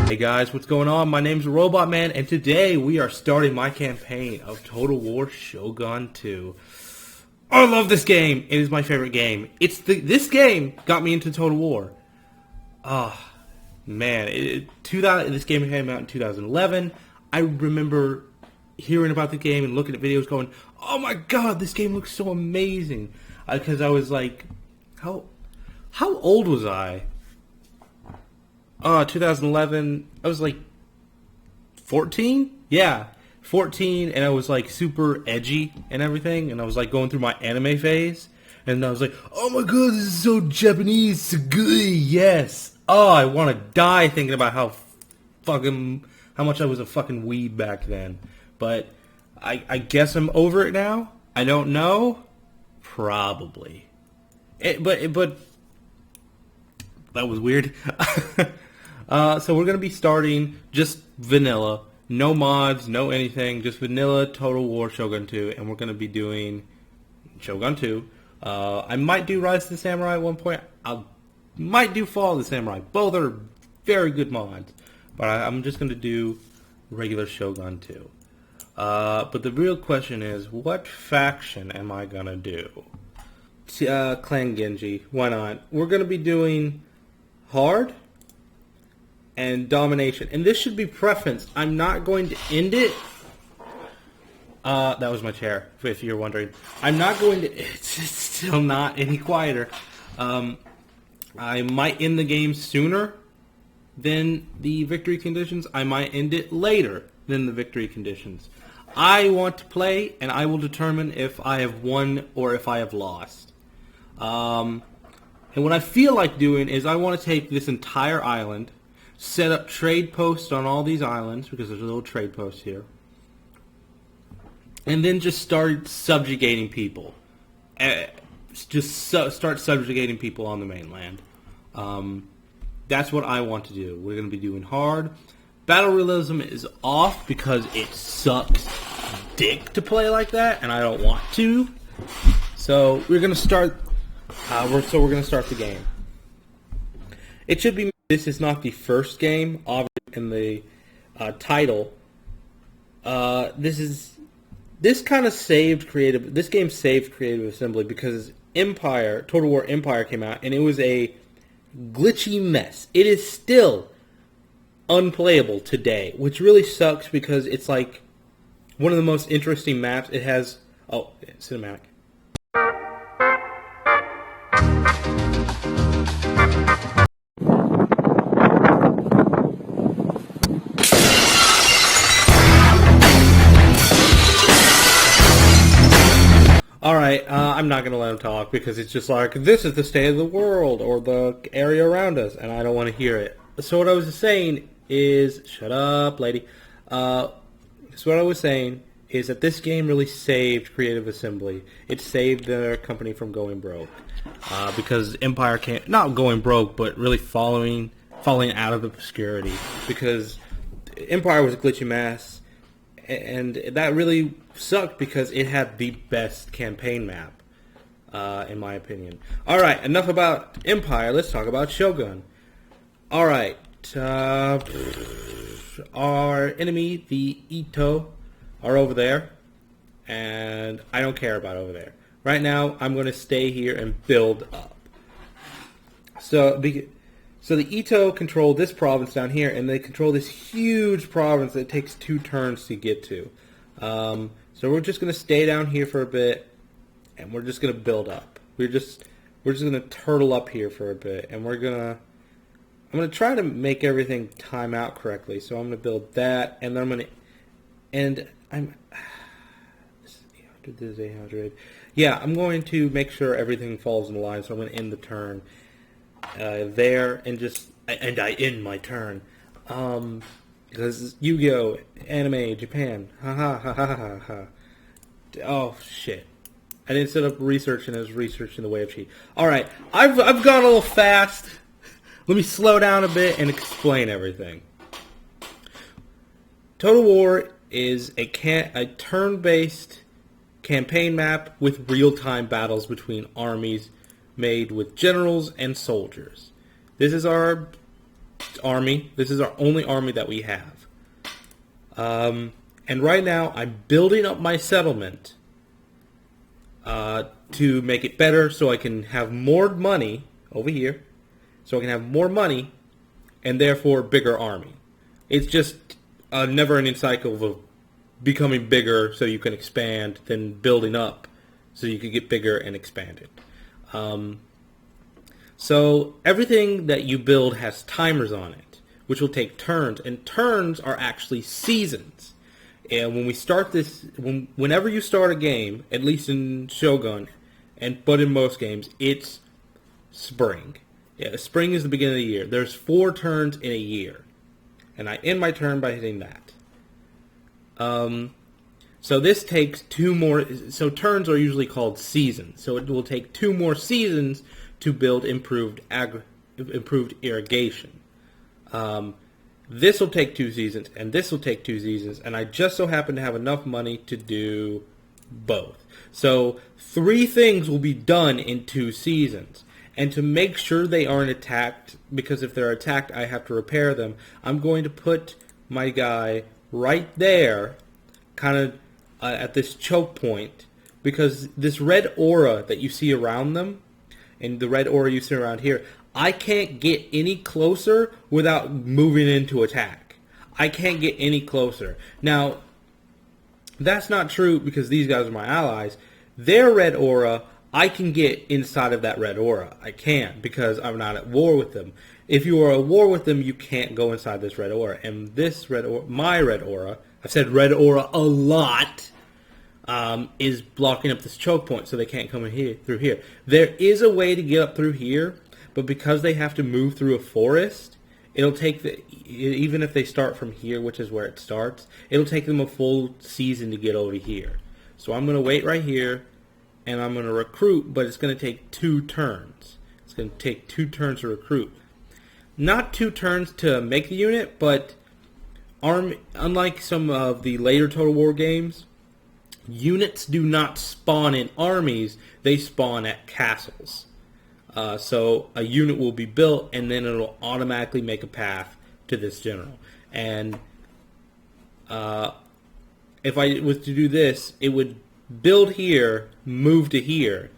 Hey guys, what's going on? My name's Robot Man, and today we are starting my campaign of Total War Shogun 2. I love this game. It is my favorite game. This game got me into Total War. Man, this game came out in 2011. I remember hearing about the game and looking at videos, going, "Oh my god, this game looks so amazing!" Because I was like, how old was I? 2011, I was like 14? Yeah, 14, and I was like super edgy and everything, and I was like going through my anime phase, and I was like, oh my god, this is so Japanese, so good, yes. Oh, I want to die thinking about how much I was a fucking weeb back then. But I guess I'm over it now. I don't know. Probably. But that was weird. So we're going to be starting just vanilla. No mods, no anything. Just vanilla Total War Shogun 2. And we're going to be doing Shogun 2. I might do Rise of the Samurai at one point. I might do Fall of the Samurai. Both are very good mods. But I'm just going to do regular Shogun 2. But the real question is, what faction am I going to do? Clan Genji. Why not? We're going to be doing hard and domination, and this should be preference. I'm not going to end it. That was my chair, if you're wondering. I'm not going to. It's still not any quieter. I might end the game sooner than the victory conditions. I might end it later than the victory conditions. I want to play, and I will determine if I have won or if I have lost. And what I feel like doing is I want to take this entire island, set up trade posts on all these islands, because there's a little trade post here, and then just start subjugating people. Start subjugating people on the mainland. That's what I want to do. We're going to be doing hard. Battle realism is off because it sucks dick to play like that, and I don't want to. So we're going to start. We're going to start the game. It should be. This is not the first game, obviously, in the title. This kind of saved creative. This game saved Creative Assembly because Total War Empire came out, and it was a glitchy mess. It is still unplayable today, which really sucks because it's like one of the most interesting maps. It has cinematic. Alright, I'm not going to let him talk because it's just like, this is the state of the world or the area around us, and I don't want to hear it. So what I was saying is, shut up, lady. So what I was saying is that this game really saved Creative Assembly. It saved their company from going broke. Because Empire can't, not going broke, but really falling out of obscurity. Because Empire was a glitchy mess, and that really sucked because it had the best campaign map, in my opinion. Alright, enough about Empire. Let's talk about Shogun. Alright, our enemy, the Ito, are over there, and I don't care about over there. Right now, I'm going to stay here and build up. So the Ito control this province down here, and they control this huge province that takes 2 turns to get to. So we're just going to stay down here for a bit, and we're just going to build up. We're just going to turtle up here for a bit, and I'm going to try to make everything time out correctly. So I'm going to build that, and then I'm going to, and this is 800, this is 800. Yeah, I'm going to make sure everything falls in line. So I'm going to end the turn there, and I end my turn. Because Yu-Gi-Oh! Anime, Japan. Ha ha ha ha ha ha. Oh, shit. I didn't set up research, and I was researching the wave sheet. Alright, I've gone a little fast. Let me slow down a bit and explain everything. Total War is a turn-based campaign map with real-time battles between armies made with generals and soldiers. This is our army. This is our only army that we have. And right now, I'm building up my settlement to make it better so I can have more money over here. So I can have more money and therefore bigger army. It's just a never-ending cycle of becoming bigger so you can expand, then building up so you can get bigger and expand it. So everything that you build has timers on it, which will take turns, and turns are actually seasons. And when we start this, whenever you start a game, at least in Shogun, but in most games, it's spring. Yeah, spring is the beginning of the year. There's 4 turns in a year, and I end my turn by hitting that. So this takes 2 more. So turns are usually called seasons. So it will take 2 more seasons to build improved irrigation. This will take 2 seasons, and this will take 2 seasons, and I just so happen to have enough money to do both. So 3 things will be done in 2 seasons. And to make sure they aren't attacked, because if they're attacked, I have to repair them, I'm going to put my guy right there, kind of at this choke point, because this red aura that you see around them, and the red aura you see around here, I can't get any closer without moving in to attack. I can't get any closer. Now, that's not true because these guys are my allies. Their red aura, I can get inside of that red aura. I can't because I'm not at war with them. If you are at war with them, you can't go inside this red aura. And this red aura, my red aura, I've said red aura a lot, is blocking up this choke point so they can't come in here through here. There is a way to get up through here, but because they have to move through a forest, it'll take even if they start from here, which is where it starts, it'll take them a full season to get over here. So I'm going to wait right here, and I'm going to recruit, but it's going to take 2 turns. It's going to take 2 turns to recruit. Not 2 turns to make the unit, but unlike some of the later Total War games, units do not spawn in armies, they spawn at castles. So a unit will be built, and then it'll automatically make a path to this general. And if I was to do this, it would build here, move to here.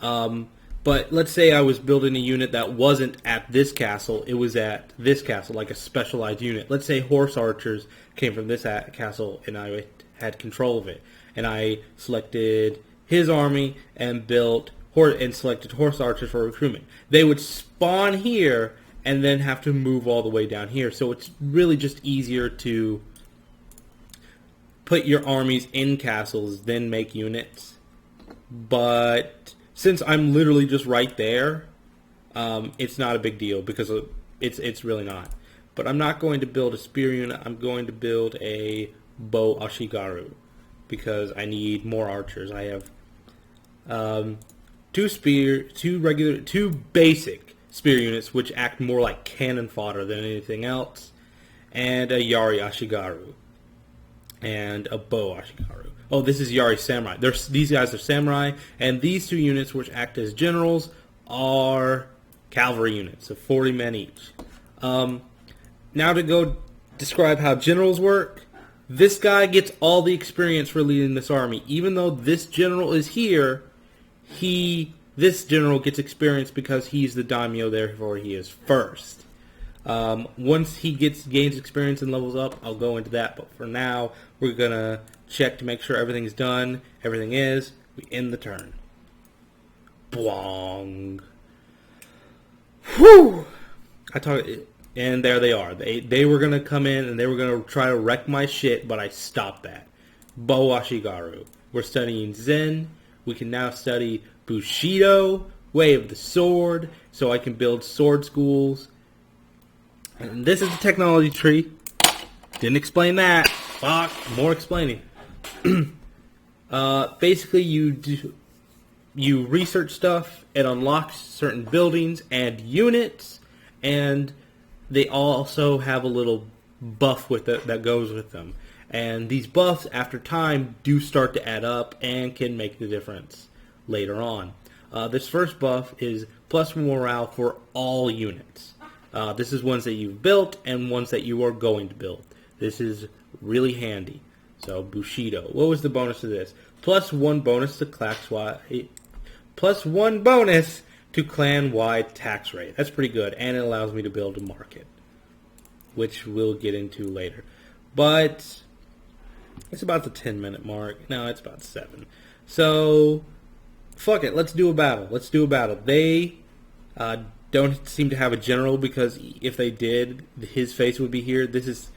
But let's say I was building a unit that wasn't at this castle, it was at this castle, like a specialized unit. Let's say horse archers came from this castle, and I had control of it. And I selected his army and selected horse archers for recruitment. They would spawn here and then have to move all the way down here. So it's really just easier to put your armies in castles, then make units. But since I'm literally just right there, it's not a big deal because it's really not. But I'm not going to build a spear unit. I'm going to build a bow ashigaru because I need more archers. I have 2 basic spear units which act more like cannon fodder than anything else, and a yari ashigaru. And a bow ashigaru. Oh, this is Yari Samurai. These guys are samurai, and these 2 units, which act as generals, are cavalry units of 40 men each. Now to go describe how generals work. This guy gets all the experience for leading this army. Even though this general is here, this general gets experience because he's the daimyo, therefore he is first. Once he gains experience and levels up, I'll go into that. But for now, we're going to check to make sure everything's done. Everything is. We end the turn. Bwong. Whew! And there they are. They were going to come in and they were going to try to wreck my shit, but I stopped that. Bow Ashigaru. We're studying Zen. We can now study Bushido, Way of the Sword, so I can build sword schools. And this is the technology tree. Didn't explain that. Fuck. More explaining. Basically, you research stuff. It unlocks certain buildings and units, and they also have a little buff with it that goes with them. And these buffs, after time, do start to add up and can make the difference later on. This first buff is plus morale for all units. This is ones that you've built and ones that you are going to build. This is really handy. So Bushido. What was the bonus to this? +1 bonus to class-wide. +1 bonus to clan-wide tax rate. That's pretty good, and it allows me to build a market, which we'll get into later. But it's about the 10-minute mark. No, it's about 7. So fuck it. Let's do a battle. Let's do a battle. They don't seem to have a general, because if they did, his face would be here. This is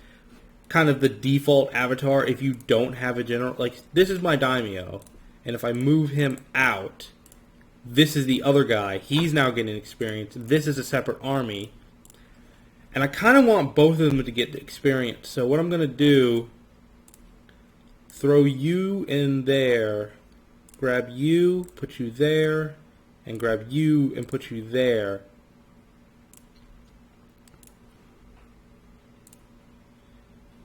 kind of the default avatar if you don't have a general. Like, this is my daimyo, and if I move him out, this is the other guy. He's now getting experience. This is a separate army, and I kind of want both of them to get the experience. So what I'm going to do, throw you in there, grab you, put you there, and grab you and put you there.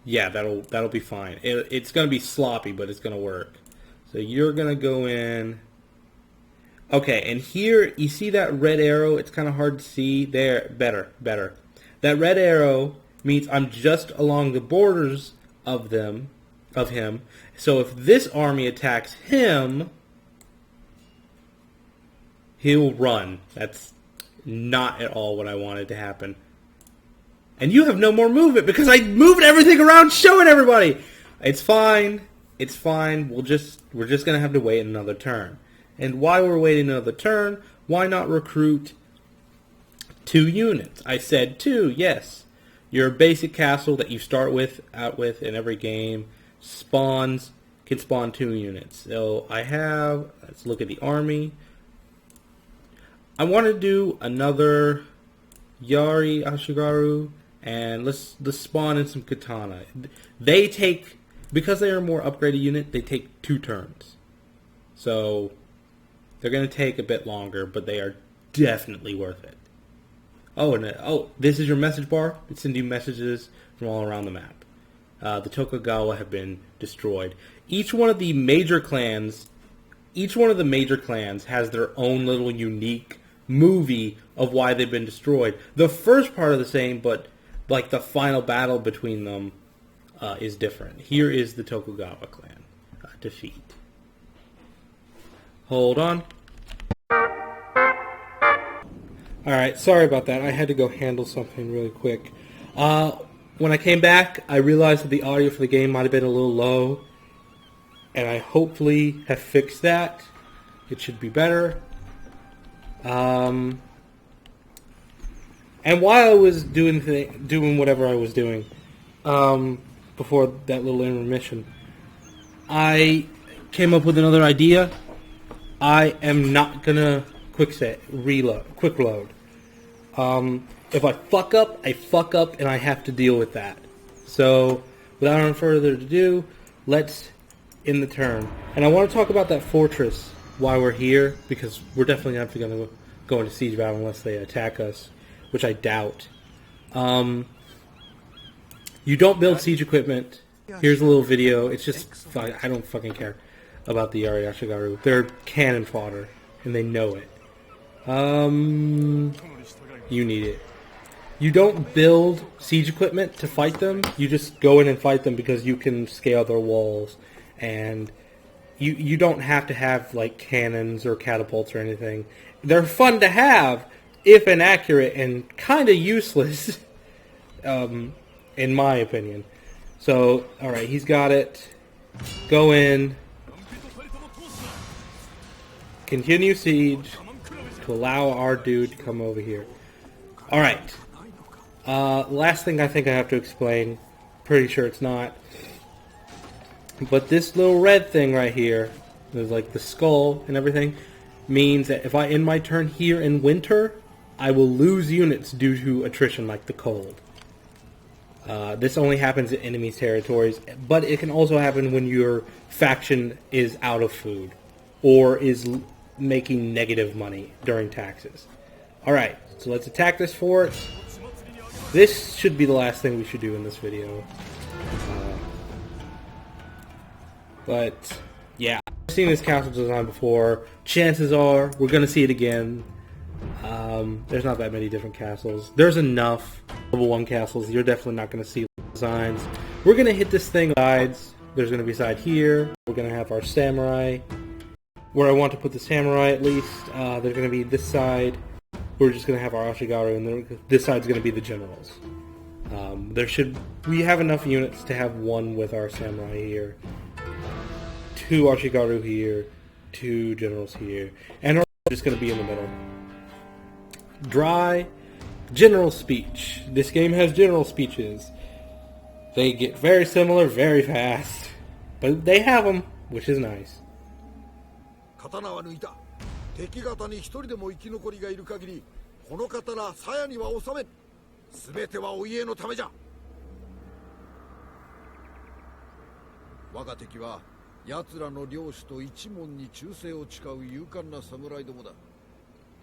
Yeah, that'll be fine. It's going to be sloppy, but it's going to work. So you're going to go in. Okay, and here, you see that red arrow? It's kind of hard to see. There, better. That red arrow means I'm just along the borders of him. So if this army attacks him, he'll run. That's not at all what I wanted to happen. And you have no more movement because I moved everything around showing everybody. It's fine. It's fine. We're just going to have to wait another turn. And while we're waiting another turn, why not recruit 2 units? I said 2, yes. Your basic castle that you start out with in every game can spawn 2 units. So let's look at the army. I want to do another Yari Ashigaru, and let's spawn in some katana. They take, because they are a more upgraded unit, they take 2 turns. So they're going to take a bit longer, but they are definitely worth it. Oh, this is your message bar. It sends you messages from all around the map. The Tokugawa have been destroyed. Each one of the major clans has their own little unique movie of why they've been destroyed. The first part are the same, but like the final battle between them is different. Here is the Tokugawa clan defeat. Hold on. Alright, sorry about that. I had to go handle something really quick. When I came back, I realized that the audio for the game might have been a little low, and I hopefully have fixed that. It should be better. And while I was doing whatever I was doing, before that little intermission, I came up with another idea. I am not gonna quick load. If I fuck up, and I have to deal with that. So, without any further ado, let's end the turn. And I want to talk about that fortress while we're here, because we're definitely not going to go into siege battle unless they attack us, which I doubt. You don't build siege equipment. Here's a little video. It's just, I don't fucking care about the Yari Ashigaru. They're cannon fodder, and they know it. You need it. You don't build siege equipment to fight them. You just go in and fight them because you can scale their walls. And you don't have to have like cannons or catapults or anything. They're fun to have, if inaccurate, and kind of useless, in my opinion. So, alright, he's got it. Go in. Continue siege to allow our dude to come over here. Alright. Last thing I think I have to explain. Pretty sure it's not. But this little red thing right here, there's like the skull and everything, means that if I end my turn here in winter, I will lose units due to attrition like the cold. This only happens in enemy territories, but it can also happen when your faction is out of food or is making negative money during taxes. Alright, so let's attack this fort. This should be the last thing we should do in this video. But, yeah. I've seen this castle design before. Chances are we're going to see it again. There's not that many different castles. There's enough level 1 castles. You're definitely not going to see designs. We're going to hit this thing sides. There's going to be a side here. We're going to have our samurai. Where I want to put the samurai, at least, there's going to be this side. We're just going to have our Ashigaru, and this side's going to be the generals. We have enough units to have one with our samurai here, 2 Ashigaru here, 2 generals here, and our just going to be in the middle. Dry general speech. This game has general speeches. They get very similar very fast, but they have them, which is nice. 刀は抜いた。敵方に一人でも生き残りがいる限り、この刀鞘には収めん。すべてはお家のためじゃ。我が敵は奴らの領主と一門に忠誠を誓う勇敢な侍どもだ。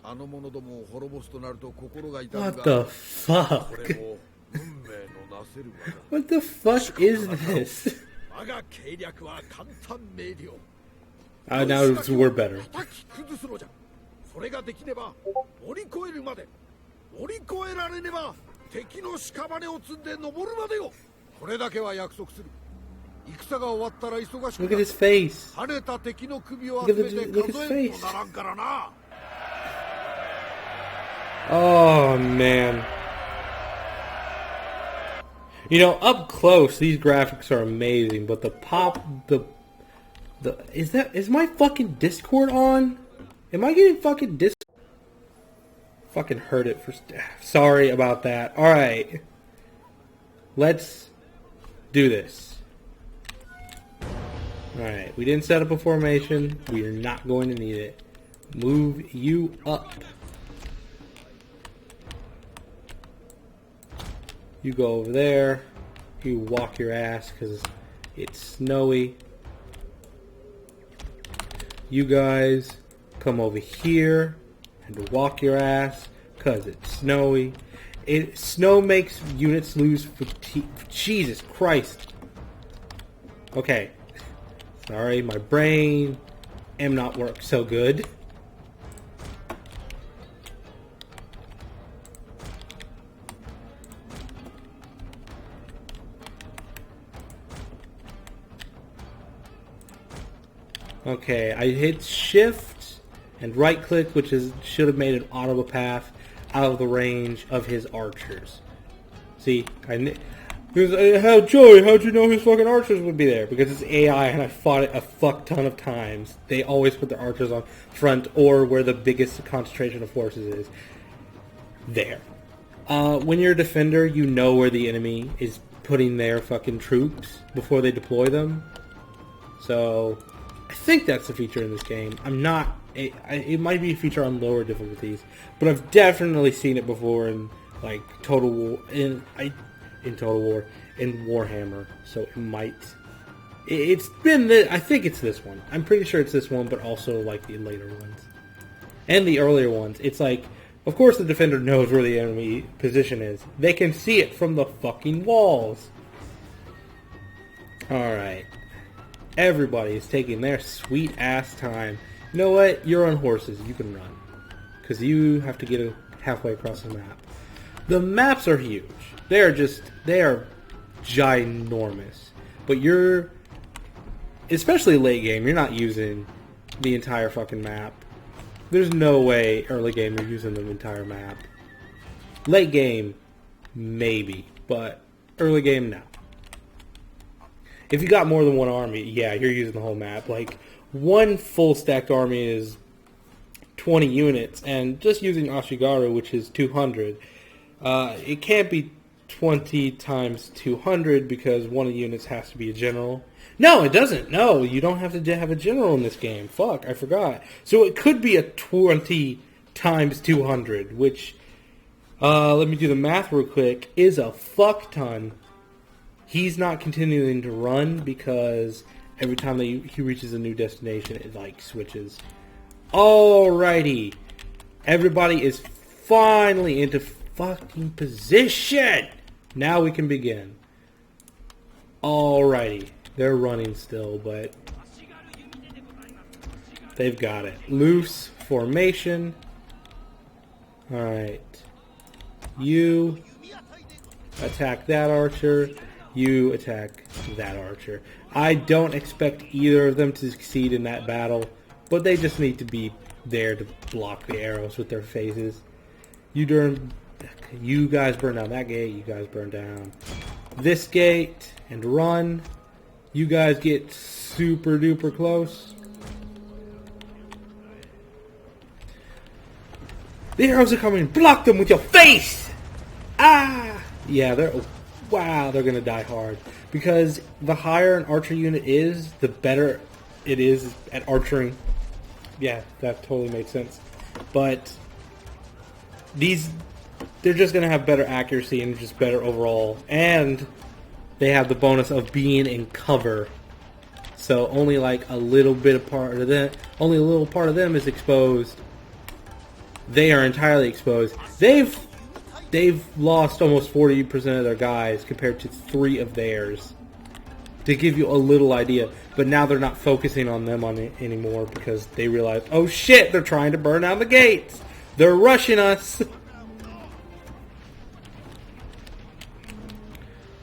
あの者どもを滅ぼすとなると心が痛むが。What the fuck? これも運命のなせる技。What the fuck is this? 我が計略は簡単明瞭。Now we're better. それができねば乗り越えるまで乗り越えられねば敵の屍を積んで登るまでよ。これだけは約束する。戦が終わったら忙しく Look at his face. 晴れた敵の首を集めて数えんとならんからな。 Oh man. You know, up close these graphics are amazing, but the is my fucking Discord on? Am I getting fucking Discord? Fucking heard it for... Sorry about that. Alright. Let's do this. Alright, we didn't set up a formation. We are not going to need it. Move you up. You go over there. You walk your ass because it's snowy. You guys come over here and walk your ass because it's snowy. Snow makes units lose fatigue. Jesus Christ. Okay. Sorry, my brain am not work so good. Okay, I hit shift and right click, which should have made an audible path out of the range of his archers. See, Joey, how'd you know his fucking archers would be there? Because it's AI and I fought it a fuck ton of times. They always put their archers on front or where the biggest concentration of forces is. There. When you're a defender, you know where the enemy is putting their fucking troops before they deploy them. So... I think that's a feature in this game. I'm not... It might be a feature on lower difficulties, but I've definitely seen it before in, like, Total War... In Total War, in Warhammer, so it might... It's been... I think it's this one. I'm pretty sure it's this one, but also, like, the later ones. And the earlier ones. It's like, of course the defender knows where the enemy position is. They can see it from the fucking walls. Alright. Everybody is taking their sweet ass time. You know what? You're on horses. You can run. Because you have to get halfway across the map. The maps are huge. They are ginormous. But you're, especially late game, you're not using the entire fucking map. There's no way early game you're using the entire map. Late game, maybe. But early game, no. If you got more than one army, yeah, you're using the whole map. Like, one full stacked army is 20 units, and just using Ashigaru, which is 200, it can't be 20 times 200 because one of the units has to be a general. No, it doesn't. No, you don't have to have a general in this game. Fuck, I forgot. So it could be a 20 times 200, which, let me do the math real quick, is a fuck ton. He's not continuing to run because every time he reaches a new destination, it like switches. Alrighty. Everybody is finally into fucking position. Now we can begin. Alrighty. They're running still, but they've got it. Loose formation. Alright. You attack that archer. You attack that archer. I don't expect either of them to succeed in that battle, but they just need to be there to block the arrows with their faces. You guys burn down that gate. You guys burn down this gate and run. You guys get super duper close. The arrows are coming. Block them with your face! Ah! Yeah, they're gonna die hard. Because the higher an archer unit is, the better it is at archering. Yeah, that totally makes sense. But they're just gonna have better accuracy and just better overall. And they have the bonus of being in cover. So only like a little part of them is exposed. They are entirely exposed. They've lost almost 40% of their guys compared to 3 of theirs. To give you a little idea. But now they're not focusing on them anymore because they realize, oh shit, they're trying to burn down the gates. They're rushing us.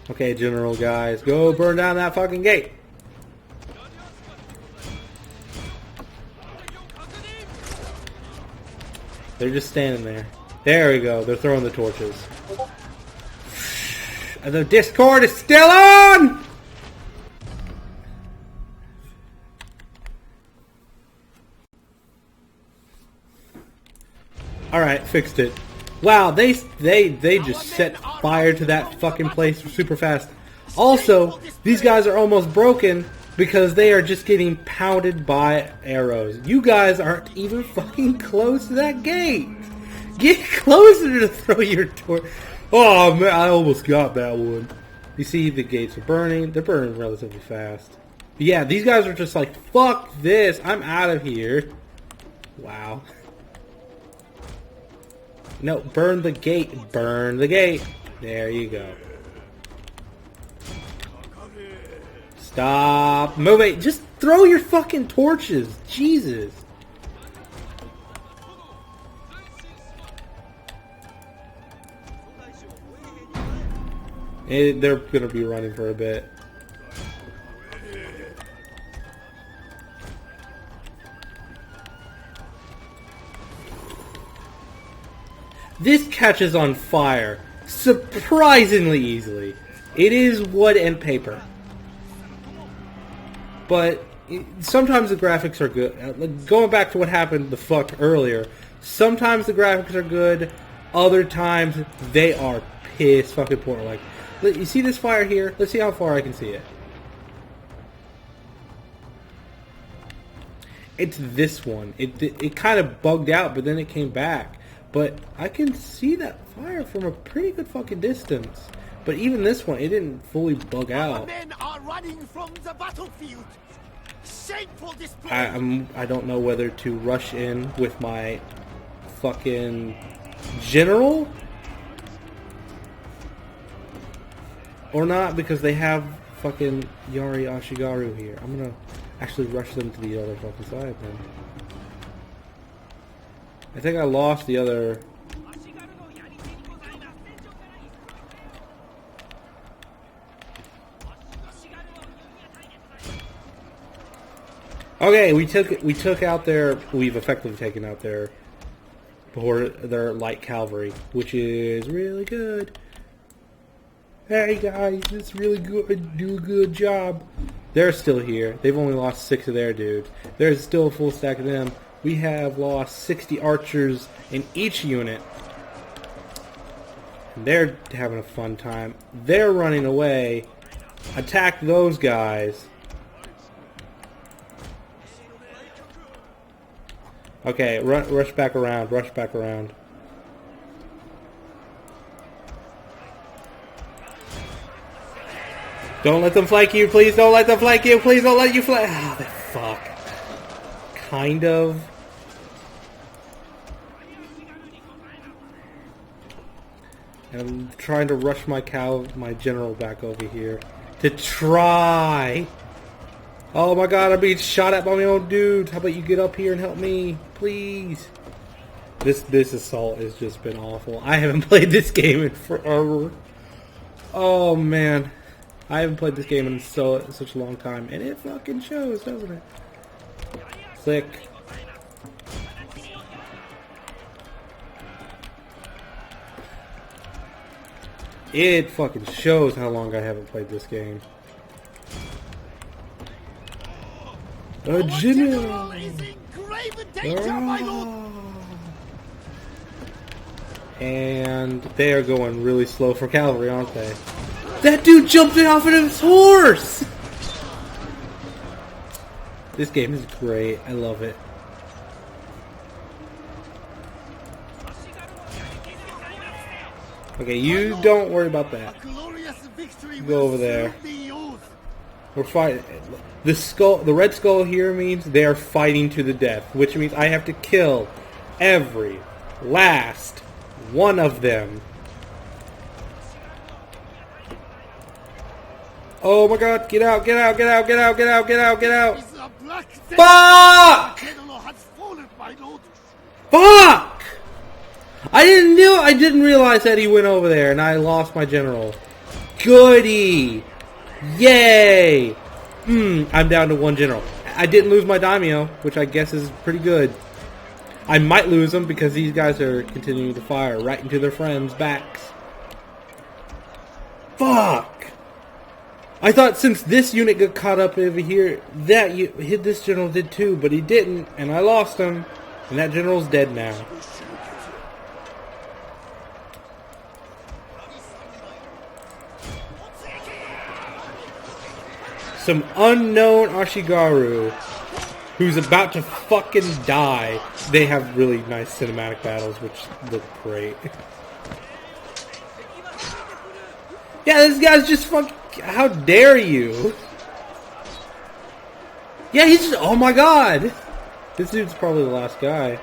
Okay, general guys, go burn down that fucking gate. They're just standing there. There we go. They're throwing the torches. And the Discord is still on! Alright, fixed it. Wow, they just set fire to that fucking place super fast. Also, these guys are almost broken because they are just getting pounded by arrows. You guys aren't even fucking close to that gate. Get closer to throw your torch. Oh man, I almost got that one. You see the gates are burning. They're burning relatively fast. But yeah, these guys are just like, fuck this. I'm out of here. Wow. No, burn the gate. Burn the gate. There you go. Stop moving. Just throw your fucking torches. Jesus. They're going to be running for a bit. This catches on fire surprisingly easily. It is wood and paper. But sometimes the graphics are good. Going back to what happened the fuck earlier, sometimes the graphics are good, other times they are piss fucking poor. Like, you see this fire here? Let's see how far I can see it. It's this one. It kind of bugged out, but then it came back. But I can see that fire from a pretty good fucking distance. But even this one, it didn't fully bug out. Our men are running from the battlefield. Shameful display. I don't know whether to rush in with my fucking general or not, because they have fucking Yari Ashigaru here. I'm gonna actually rush them to the other fucking side then. I think I lost the other. Okay, we've effectively taken out their light cavalry, which is really good. Hey guys, it's really good. Do a good job. They're still here. They've only lost 6 of their dudes. There's still a full stack of them. We have lost 60 archers in each unit. They're having a fun time. They're running away. Attack those guys. Okay, rush back around. Rush back around. Don't let them flank you, please. Don't let them flank you. Please don't let you flank. Ah, the fuck. Kind of. And I'm trying to rush my general back over here. To try. Oh my god, I'm being shot at by my own dude. How about you get up here and help me? Please. This assault has just been awful. I haven't played this game in forever. Oh man, I haven't played this game in such a long time, and it fucking shows, doesn't it? Click. It fucking shows how long I haven't played this game. A general is in grave danger, my lord. And they are going really slow for cavalry, aren't they? That dude jumped off of his horse! This game is great. I love it. Okay, you don't worry about that. Go over there. We're fighting. The red skull here means they are fighting to the death, which means I have to kill every last one of them. Oh my god, get out, get out, get out, get out, get out, get out, get out. Fuck! Fuck! I didn't realize that he went over there and I lost my general. Goody! Yay! I'm down to one general. I didn't lose my daimyo, which I guess is pretty good. I might lose them because these guys are continuing to fire right into their friends' backs. Fuck! I thought since this unit got caught up over here, that this general did too, but he didn't, and I lost him, and that general's dead now. Some unknown Ashigaru who's about to fucking die. They have really nice cinematic battles, which look great. Yeah, this guy's just how dare you? Yeah, he's just, oh my god! This dude's probably the last guy.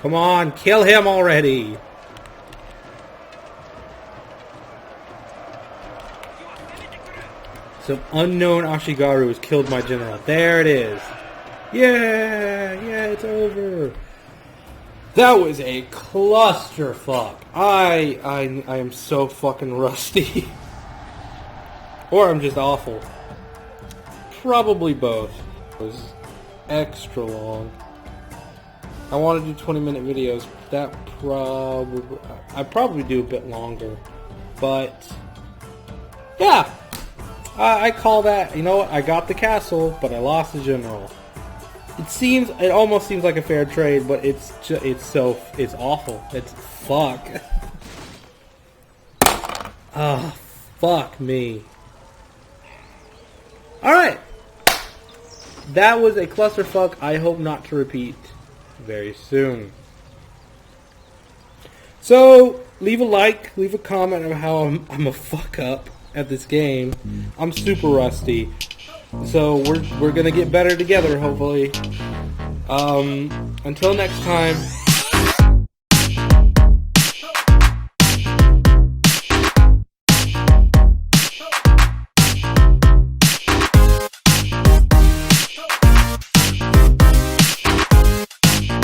Come on, kill him already! Some unknown Ashigaru has killed my general. There it is. Yeah, it's over. That was a clusterfuck. I am so fucking rusty. Or I'm just awful. Probably both. It was extra long. I want to do 20-minute videos. I'd probably do a bit longer. But yeah. I call that, you know what, I got the castle, but I lost the general. It almost seems like a fair trade, but it's awful. It's fuck. Oh, fuck me. Alright. That was a clusterfuck I hope not to repeat very soon. So, leave a like, leave a comment of how I'm a fuck up at this game. I'm super rusty, so we're gonna get better together, hopefully. Until next time.